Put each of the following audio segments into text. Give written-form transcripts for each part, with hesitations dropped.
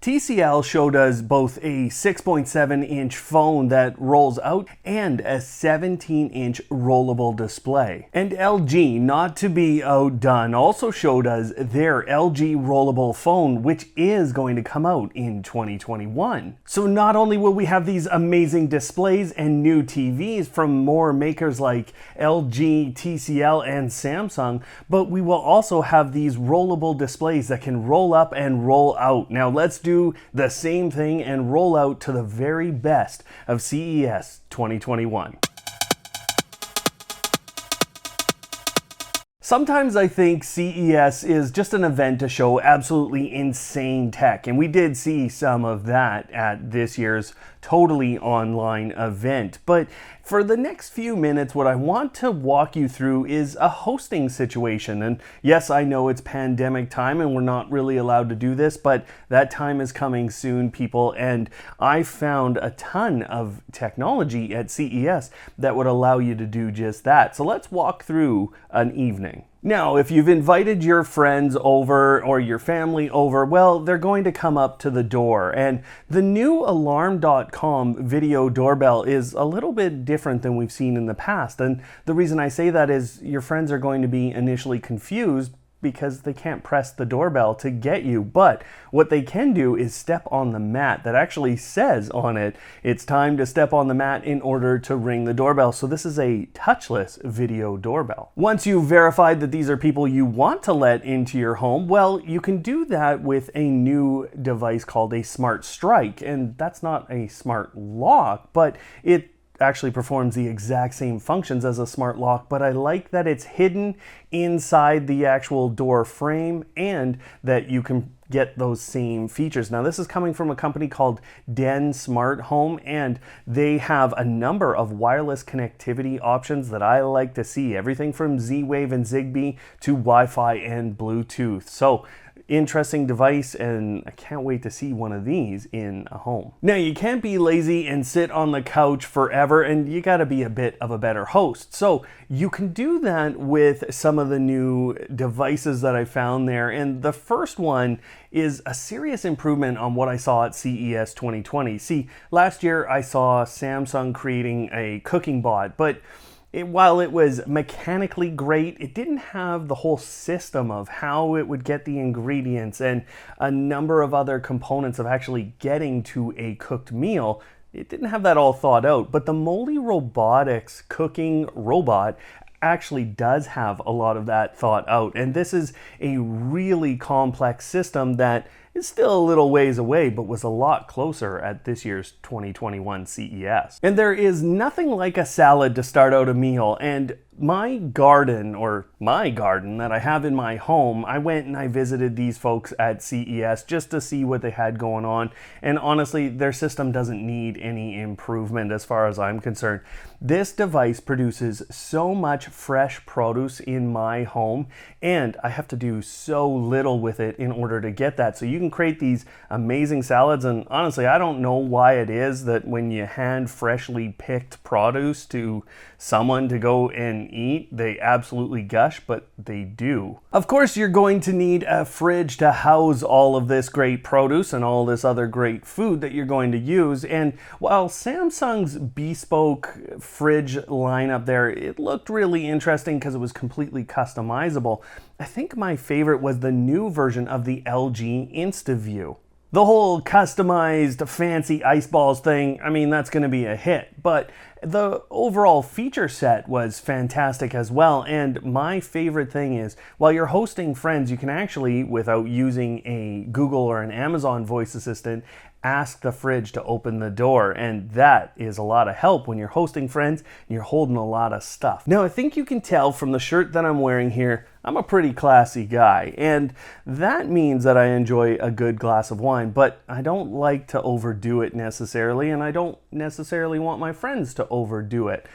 TCL showed us both a 6.7-inch phone that rolls out and a 17-inch rollable display. And LG, not to be outdone, also showed us their LG rollable phone, which is going to come out in 2021. So not only will we have these amazing displays and new TVs from more makers like LG, TCL, and Samsung, but we will also have these rollable displays that can roll up and roll out. Now let's do the same thing and roll out to the very best of CES 2021. Sometimes I think CES is just an event to show absolutely insane tech, and we did see some of that at this year's totally online event. But for the next few minutes, what I want to walk you through is a hosting situation. And yes, I know it's pandemic time and we're not really allowed to do this, but that time is coming soon, people. And I found a ton of technology at CES that would allow you to do just that. So let's walk through an evening. Now, if you've invited your friends over or your family over, well, they're going to come up to the door. And the new Alarm.com video doorbell is a little bit different than we've seen in the past. And the reason I say that is your friends are going to be initially confused because they can't press the doorbell to get you. But what they can do is step on the mat that actually says on it, it's time to step on the mat in order to ring the doorbell. So this is a touchless video doorbell. Once you've verified that these are people you want to let into your home, well, you can do that with a new device called a Smart Strike. And that's not a smart lock, but it actually performs the exact same functions as a smart lock, but I like that it's hidden inside the actual door frame and that you can get those same features. Now this is coming from a company called Den Smart Home, and they have a number of wireless connectivity options that I like to see. Everything from Z-Wave and Zigbee to Wi-Fi and Bluetooth. So interesting device, and I can't wait to see one of these in a home. Now you can't be lazy and sit on the couch forever, and you got to be a bit of a better host. So you can do that with some of the new devices that I found there, and the first one is a serious improvement on what I saw at CES 2020. See, last year I saw Samsung creating a cooking bot, but while it was mechanically great, it didn't have the whole system of how it would get the ingredients and a number of other components of actually getting to a cooked meal. It didn't have that all thought out, but the Moly Robotics cooking robot actually does have a lot of that thought out. And this is a really complex system that is still a little ways away, but was a lot closer at this year's 2021 CES. And there is nothing like a salad to start out a meal. And my garden that I have in my home, I went and I visited these folks at CES just to see what they had going on. And honestly, their system doesn't need any improvement as far as I'm concerned. This device produces so much fresh produce in my home, and I have to do so little with it in order to get that. So you can create these amazing salads, and honestly, I don't know why it is that when you hand freshly picked produce to someone to go and eat, they absolutely gush, but they do. Of course, you're going to need a fridge to house all of this great produce and all this other great food that you're going to use. And while Samsung's bespoke fridge lineup there, it looked really interesting because it was completely customizable, I think my favorite was the new version of the LG InstaView. The whole customized fancy ice balls thing, I mean, that's going to be a hit, but the overall feature set was fantastic as well. And my favorite thing is, while you're hosting friends, you can actually, without using a Google or an Amazon voice assistant, ask the fridge to open the door, and that is a lot of help when you're hosting friends and you're holding a lot of stuff. Now, I think you can tell from the shirt that I'm wearing here, I'm a pretty classy guy, and that means that I enjoy a good glass of wine, but I don't like to overdo it necessarily, and I don't necessarily want my friends to overdo it.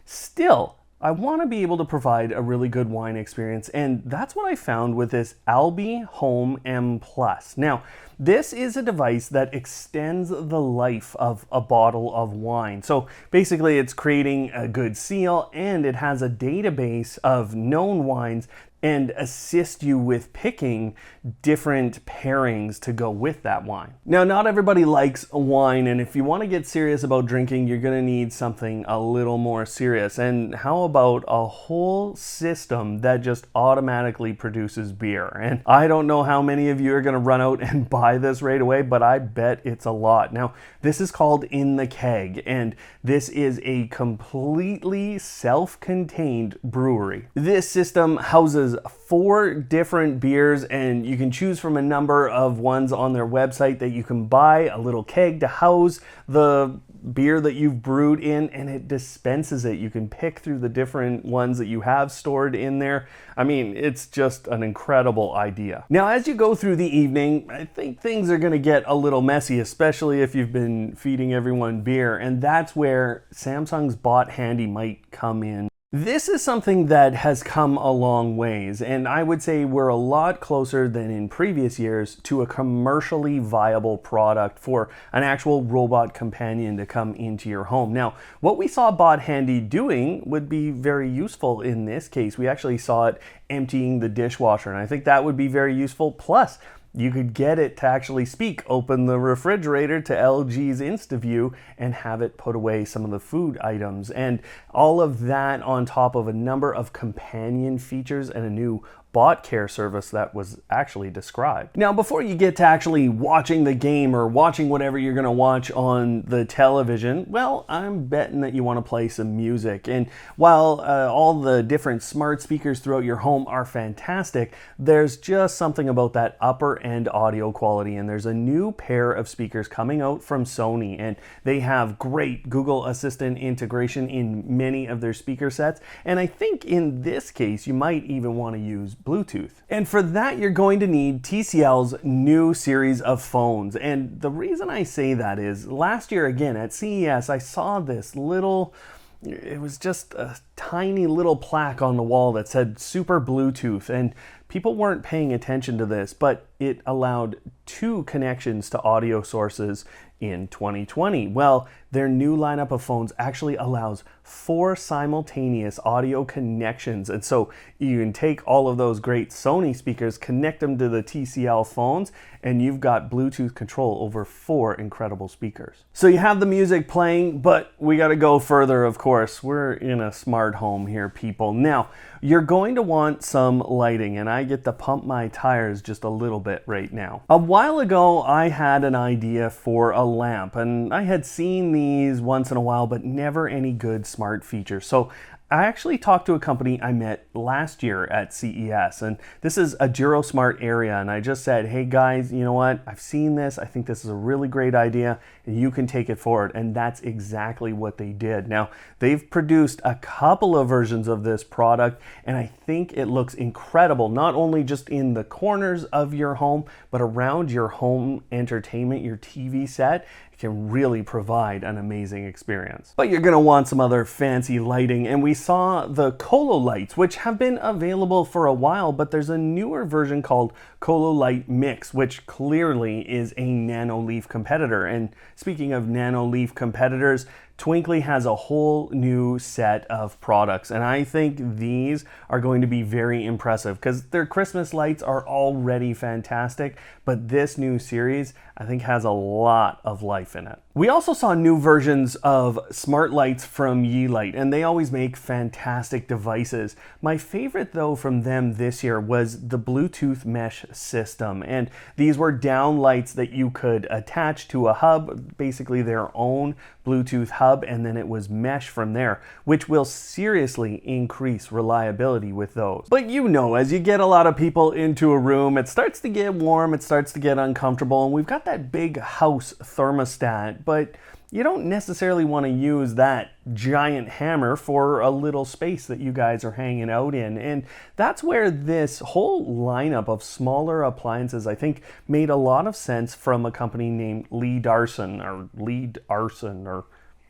Still, I want to be able to provide a really good wine experience, and that's what I found with this Albi Home M Plus. Now, this is a device that extends the life of a bottle of wine. So basically, it's creating a good seal, and it has a database of known wines and assist you with picking different pairings to go with that wine. Now, not everybody likes wine, and if you want to get serious about drinking, you're going to need something a little more serious. And how about a whole system that just automatically produces beer? And I don't know how many of you are going to run out and buy this right away, but I bet it's a lot. Now, this is called In the Keg, and this is a completely self-contained brewery. This system houses 4 different beers, and you can choose from a number of ones on their website that you can buy a little keg to house the beer that you've brewed in, and it dispenses it. You can pick through the different ones that you have stored in there. I mean, it's just an incredible idea. Now, as you go through the evening, I think things are going to get a little messy, especially if you've been feeding everyone beer, and that's where Samsung's Bot Handy might come in. This is something that has come a long ways, and I would say we're a lot closer than in previous years to a commercially viable product for an actual robot companion to come into your home. Now, what we saw Bot Handy doing would be very useful in this case. We actually saw it emptying the dishwasher, and I think that would be very useful. Plus, you could get it to actually speak, open the refrigerator to LG's InstaView and have it put away some of the food items. And all of that on top of a number of companion features and a new bot care service that was actually described. Now, before you get to actually watching the game or watching whatever you're going to watch on the television, well, I'm betting that you want to play some music. And while all the different smart speakers throughout your home are fantastic, there's just something about that upper end audio quality. And there's a new pair of speakers coming out from Sony, and they have great Google Assistant integration in many of their speaker sets. And I think in this case, you might even want to use Bluetooth. And for that, you're going to need TCL's new series of phones. And the reason I say that is last year, again, at CES, I saw this little, it was just a tiny little plaque on the wall that said Super Bluetooth. And people weren't paying attention to this, but it allowed 2 connections to audio sources in 2020. Well, their new lineup of phones actually allows 4 simultaneous audio connections. And so you can take all of those great Sony speakers, connect them to the TCL phones, and you've got Bluetooth control over 4 incredible speakers. So you have the music playing, but we got to go further, of course. We're in a smart home here, people. Now, you're going to want some lighting, and I get to pump my tires just a little bit right now. A while ago, I had an idea for a lamp, and I had seen these once in a while, but never any good smart features. So I actually talked to a company I met last year at CES, and this is a Smart Eria, and I just said, hey guys, you know what? I've seen this. I think this is a really great idea, and you can take it forward. And that's exactly what they did. Now, they've produced a couple of versions of this product, and I think it looks incredible, not only just in the corners of your home, but around your home entertainment, your TV set. Can really provide an amazing experience. But you're going to want some other fancy lighting, and we saw the Colo lights, which have been available for a while, but there's a newer version called Colo Light Mix, which clearly is a Nanoleaf competitor. And speaking of Nanoleaf competitors, Twinkly has a whole new set of products, and I think these are going to be very impressive because their Christmas lights are already fantastic, but this new series I think has a lot of life in it. We also saw new versions of smart lights from Yeelight, and they always make fantastic devices. My favorite though from them this year was the Bluetooth mesh system, and these were down lights that you could attach to a hub, basically their own Bluetooth hub, and then it was mesh from there, which will seriously increase reliability with those. But you know, as you get a lot of people into a room, it starts to get warm, it starts to get uncomfortable, and we've got that big house thermostat, but you don't necessarily want to use that giant hammer for a little space that you guys are hanging out in. And that's where this whole lineup of smaller appliances, I think, made a lot of sense from a company named Lee Darson, or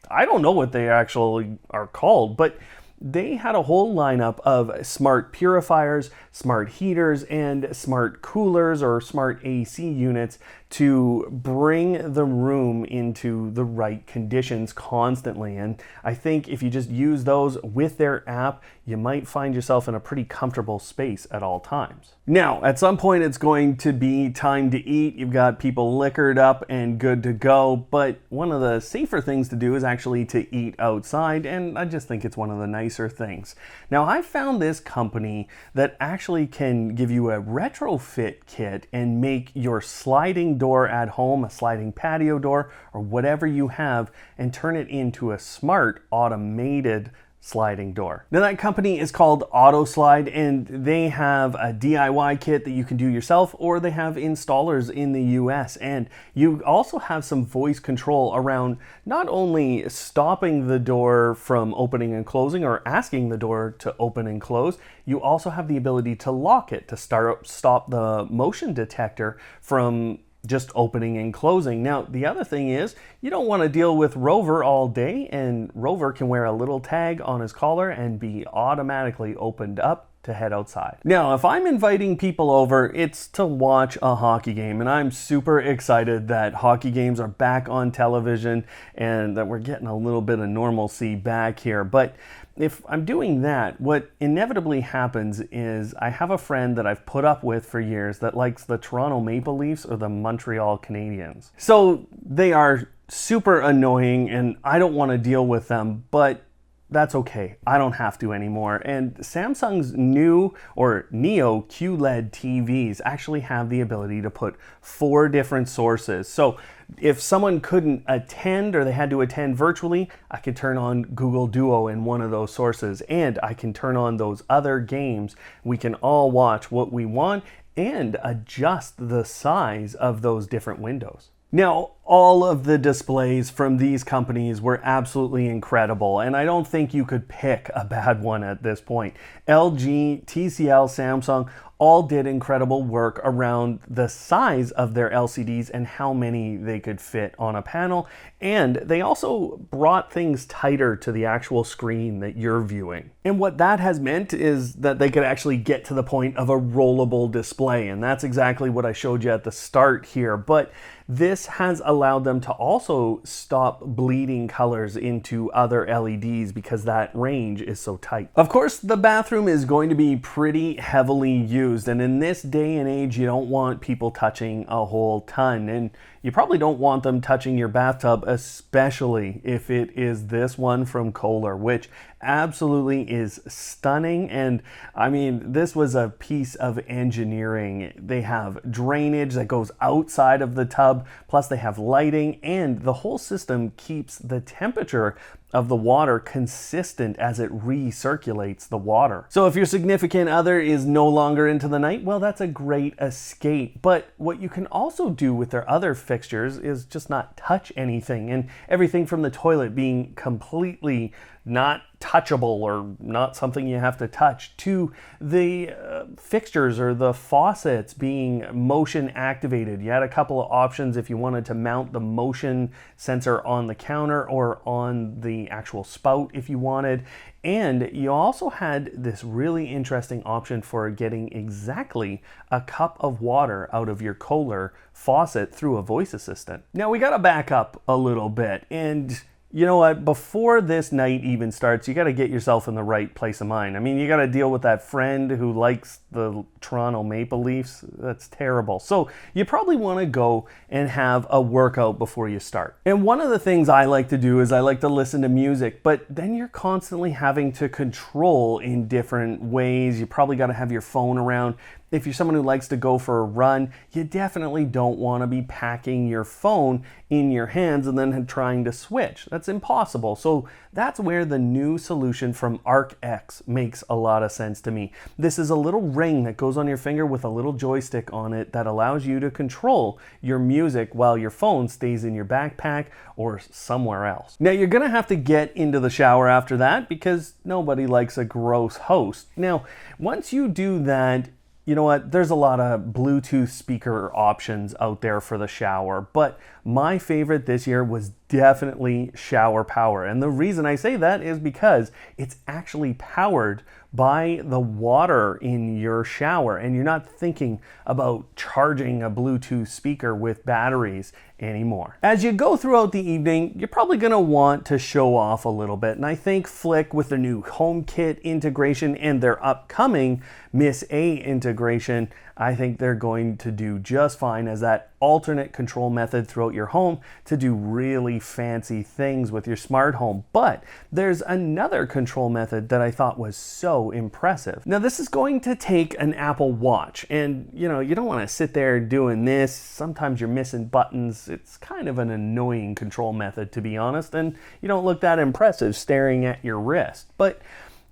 I don't know what they actually are called, but they had a whole lineup of smart purifiers, smart heaters, and smart coolers or smart AC units to bring the room into the right conditions constantly. And I think if you just use those with their app, you might find yourself in a pretty comfortable space at all times. Now, at some point it's going to be time to eat. You've got people liquored up and good to go, but one of the safer things to do is actually to eat outside, and I just think it's one of the nicer things. Now, I found this company that actually can give you a retrofit kit and make your sliding door at home, a sliding patio door, or whatever you have, and turn it into a smart automated sliding door. Now, that company is called AutoSlide, and they have a DIY kit that you can do yourself, or they have installers in the US. And you also have some voice control around not only stopping the door from opening and closing or asking the door to open and close, you also have the ability to lock it to stop the motion detector from just opening and closing. Now, the other thing is you don't want to deal with Rover all day, and Rover can wear a little tag on his collar and be automatically opened up to head outside. Now, if I'm inviting people over, it's to watch a hockey game, and I'm super excited that hockey games are back on television and that we're getting a little bit of normalcy back here. But if I'm doing that, what inevitably happens is I have a friend that I've put up with for years that likes the Toronto Maple Leafs or the Montreal Canadiens. So they are super annoying and I don't want to deal with them, but that's okay. I don't have to anymore. And Samsung's new or Neo QLED TVs actually have the ability to put 4 different sources. So if someone couldn't attend or they had to attend virtually, I could turn on Google Duo in one of those sources, and I can turn on those other games. We can all watch what we want and adjust the size of those different windows. Now, all of the displays from these companies were absolutely incredible, and I don't think you could pick a bad one at this point. LG, TCL, Samsung all did incredible work around the size of their LCDs and how many they could fit on a panel, and they also brought things tighter to the actual screen that you're viewing. And what that has meant is that they could actually get to the point of a rollable display, and that's exactly what I showed you at the start here. But this has allowed them to also stop bleeding colors into other LEDs because that range is so tight. Of course, the bathroom is going to be pretty heavily used, and in this day and age, you don't want people touching a whole ton, and you probably don't want them touching your bathtub, especially if it is this one from Kohler, which absolutely is stunning. And I mean, this was a piece of engineering. They have drainage that goes outside of the tub, plus they have lighting, and the whole system keeps the temperature of the water consistent as it recirculates the water. So if your significant other is no longer into the night, well, that's a great escape. But what you can also do with their other fixtures is just not touch anything, and everything from the toilet being completely not touchable or not something you have to touch, to the fixtures or the faucets being motion activated. You had a couple of options if you wanted to mount the motion sensor on the counter or on the actual spout if you wanted. And you also had this really interesting option for getting exactly a cup of water out of your Kohler faucet through a voice assistant. Now we gotta back up a little bit, and you know what? Before this night even starts, you got to get yourself in the right place of mind. I mean, you got to deal with that friend who likes the Toronto Maple Leafs. That's terrible. So you probably want to go and have a workout before you start. And one of the things I like to do is I like to listen to music, but then you're constantly having to control in different ways. You probably got to have your phone around. If you're someone who likes to go for a run, you definitely don't want to be packing your phone in your hands and then trying to switch. That's impossible. So that's where the new solution from ArcX makes a lot of sense to me. This is a little ring that goes on your finger with a little joystick on it that allows you to control your music while your phone stays in your backpack or somewhere else. Now you're gonna have to get into the shower after that because nobody likes a gross host. Now, once you do that, you know what, there's a lot of Bluetooth speaker options out there for the shower, but my favorite this year was definitely shower power. And the reason I say that is because it's actually powered by the water in your shower, and you're not thinking about charging a Bluetooth speaker with batteries anymore. As you go throughout the evening, you're probably going to want to show off a little bit, and I think Flick, with their new HomeKit integration and their upcoming Miss A integration, I think they're going to do just fine as that alternate control method throughout your home to do really fancy things with your smart home. But there's another control method that I thought was so impressive. Now, this is going to take an Apple Watch, and you don't want to sit there doing this. Sometimes you're missing buttons. It's kind of an annoying control method, to be honest, and you don't look that impressive staring at your wrist. But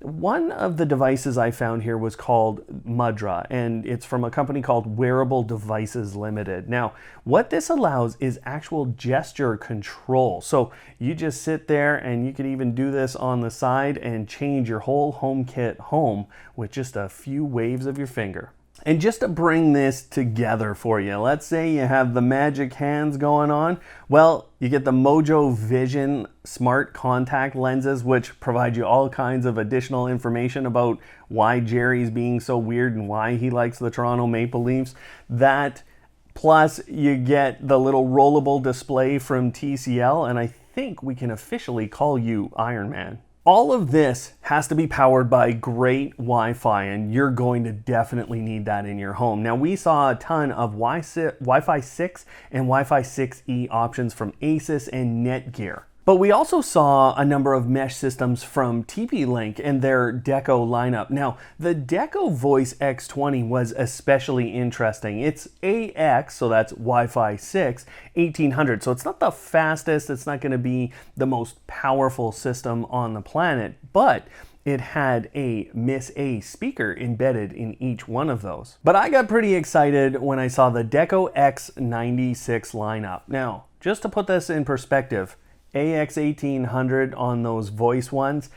one of the devices I found here was called Mudra, and it's from a company called Wearable Devices Limited. Now, what this allows is actual gesture control. So you just sit there, and you could even do this on the side and change your whole HomeKit home with just a few waves of your finger. And just to bring this together for you, let's say you have the magic hands going on. Well, you get the Mojo Vision smart contact lenses, which provide you all kinds of additional information about why Jerry's being so weird and why he likes the Toronto Maple Leafs. That, plus you get the little rollable display from TCL, and I think we can officially call you Iron Man. All of this has to be powered by great Wi-Fi, and you're going to definitely need that in your home. Now, we saw a ton of Wi-Fi 6 and Wi-Fi 6E options from Asus and Netgear. But we also saw a number of mesh systems from TP-Link and their Deco lineup. Now, the Deco Voice X20 was especially interesting. It's AX, so that's Wi-Fi 6, 1800. So it's not the fastest, it's not going to be the most powerful system on the planet, but it had a Miss A speaker embedded in each one of those. But I got pretty excited when I saw the Deco X96 lineup. Now, just to put this in perspective, AX 1800 on those voice ones,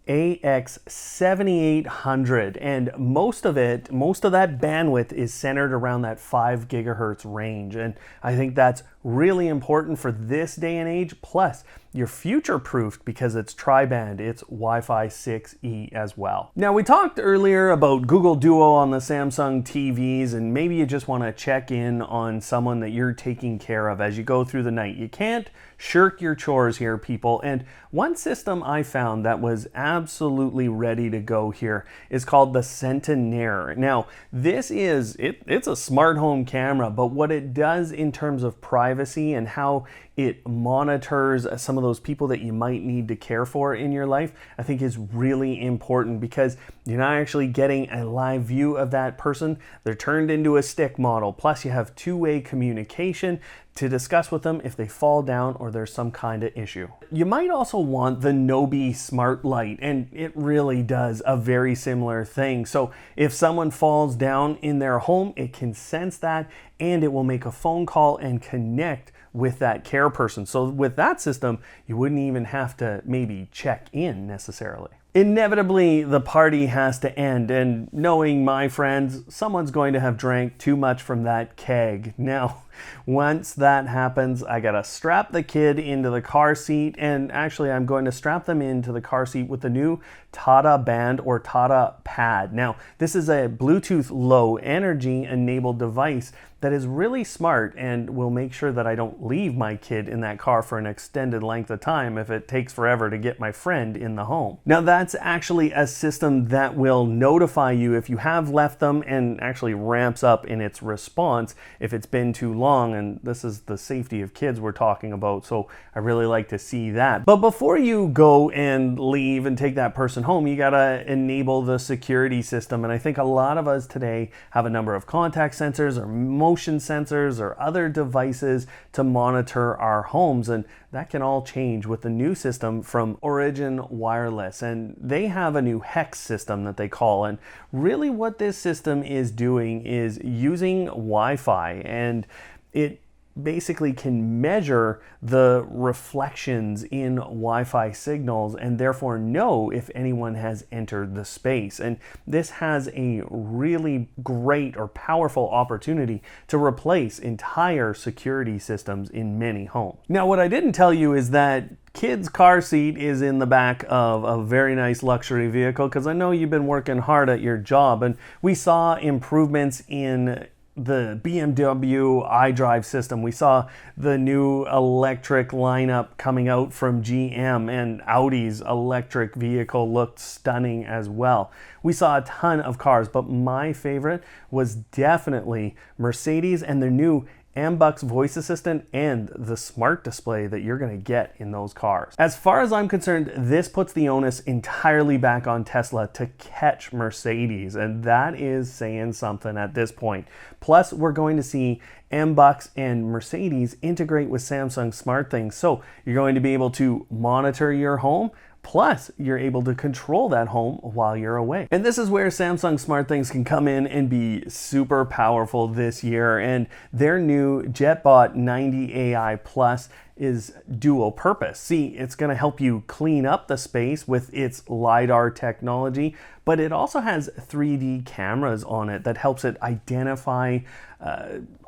AX 7800, and most of that bandwidth is centered around that 5 gigahertz range, and I think that's really important for this day and age. Plus, you're future-proofed because it's tri-band, it's Wi-Fi 6E as well. Now, we talked earlier about Google Duo on the Samsung TVs, and maybe you just want to check in on someone that you're taking care of as you go through the night. You can't shirk your chores here, people. And one system I found that was absolutely ready to go here is called the Centenaire. Now, this is, it's a smart home camera, but what it does in terms of privacy and how it monitors some of those people that you might need to care for in your life, I think is really important because you're not actually getting a live view of that person. They're turned into a stick model. Plus, you have two-way communication to discuss with them if they fall down or there's some kind of issue. You might also want the Nobi Smart Light, and it really does a very similar thing. So if someone falls down in their home, it can sense that and it will make a phone call and connect with that care person. So with that system, you wouldn't even have to maybe check in necessarily. Inevitably, the party has to end, and knowing my friends, someone's going to have drank too much from that keg. Now, once that happens, I gotta strap the kid into the car seat, and actually I'm going to strap them into the car seat with the new Tata Band or Tata Pad. Now, this is a Bluetooth low energy enabled device that is really smart and will make sure that I don't leave my kid in that car for an extended length of time if it takes forever to get my friend in the home. Now, that's actually a system that will notify you if you have left them and actually ramps up in its response if it's been too long, and this is the safety of kids we're talking about, so I really like to see that. But before you go and leave and take that person home, you gotta enable the security system, and I think a lot of us today have a number of contact sensors or motion sensors or other devices to monitor our homes, and that can all change with the new system from Origin Wireless, and they have a new hex system that they call, and really what this system is doing is using Wi-Fi, and it basically can measure the reflections in Wi-Fi signals and therefore know if anyone has entered the space. And this has a really great or powerful opportunity to replace entire security systems in many homes. Now, what I didn't tell you is that kid's car seat is in the back of a very nice luxury vehicle, because I know you've been working hard at your job, and we saw improvements in the BMW iDrive system. We saw the new electric lineup coming out from GM, and Audi's electric vehicle looked stunning as well. We saw a ton of cars, but my favorite was definitely Mercedes and their new ambience voice assistant and the smart display that you're going to get in those cars. As far as I'm concerned, this puts the onus entirely back on Tesla to catch Mercedes, and that is saying something at this point. Plus, we're going to see ambience and Mercedes integrate with Samsung SmartThings, so you're going to be able to monitor your home. Plus, you're able to control that home while you're away. And this is where Samsung SmartThings can come in and be super powerful this year. And their new JetBot 90 AI Plus is dual purpose. See, it's going to help you clean up the space with its LiDAR technology, but it also has 3D cameras on it that helps it identify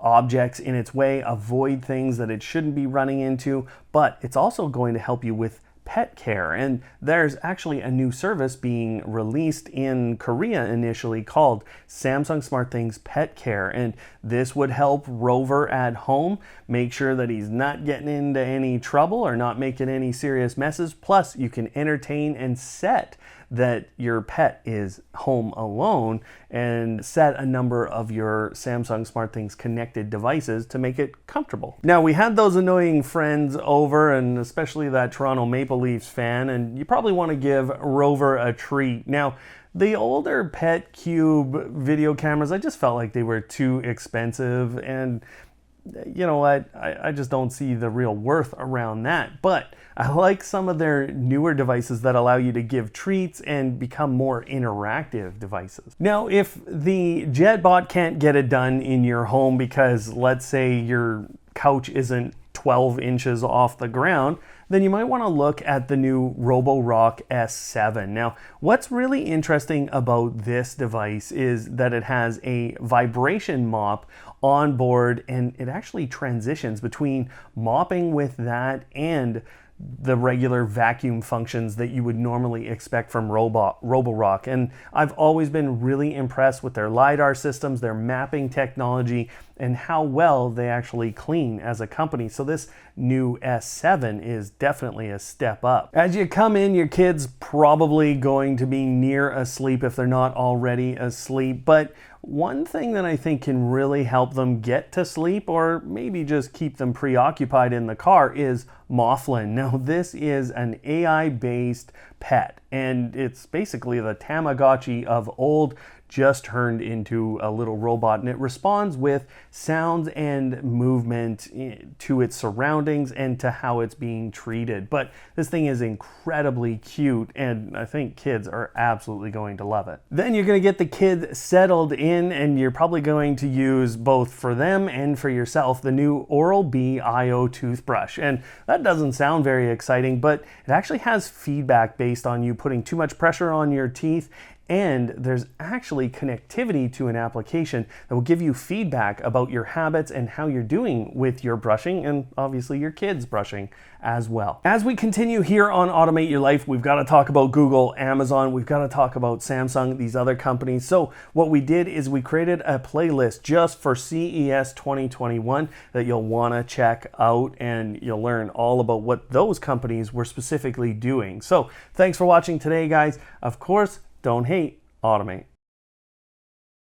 objects in its way, avoid things that it shouldn't be running into, but it's also going to help you with pet care. And there's actually a new service being released in Korea initially called Samsung SmartThings Pet Care. And this would help Rover at home make sure that he's not getting into any trouble or not making any serious messes. Plus, you can entertain and set that your pet is home alone and set a number of your Samsung SmartThings connected devices to make it comfortable. Now, we had those annoying friends over, and especially that Toronto Maple Leafs fan, and you probably want to give Rover a treat. Now, the older Pet Cube video cameras, I just felt like they were too expensive, and you know what, I just don't see the real worth around that. But I like some of their newer devices that allow you to give treats and become more interactive devices. Now, if the JetBot can't get it done in your home because, let's say, your couch isn't 12 inches off the ground, then you might want to look at the new Roborock S7. Now, what's really interesting about this device is that it has a vibration mop on board, and it actually transitions between mopping with that and the regular vacuum functions that you would normally expect from Roborock. And I've always been really impressed with their LiDAR systems, their mapping technology, and how well they actually clean as a company. So this new S7 is definitely a step up. As you come in, your kid's probably going to be near asleep if they're not already asleep, but one thing that I think can really help them get to sleep, or maybe just keep them preoccupied in the car, is Mothlan. Now, this is an AI-based pet, and it's basically the Tamagotchi of old, just turned into a little robot, and it responds with sounds and movement to its surroundings and to how it's being treated. But this thing is incredibly cute, and I think kids are absolutely going to love it. Then you're going to get the kid settled in, and you're probably going to use, both for them and for yourself, the new Oral-B IO toothbrush. And that doesn't sound very exciting, but it actually has feedback based on you putting too much pressure on your teeth, and there's actually connectivity to an application that will give you feedback about your habits and how you're doing with your brushing, and obviously your kids' brushing as well. As we continue here on Automate Your Life, we've got to talk about Google, Amazon, we've got to talk about Samsung, these other companies. So what we did is we created a playlist just for CES 2021 that you'll want to check out, and you'll learn all about what those companies were specifically doing. So thanks for watching today, guys. Of course, don't hate, automate.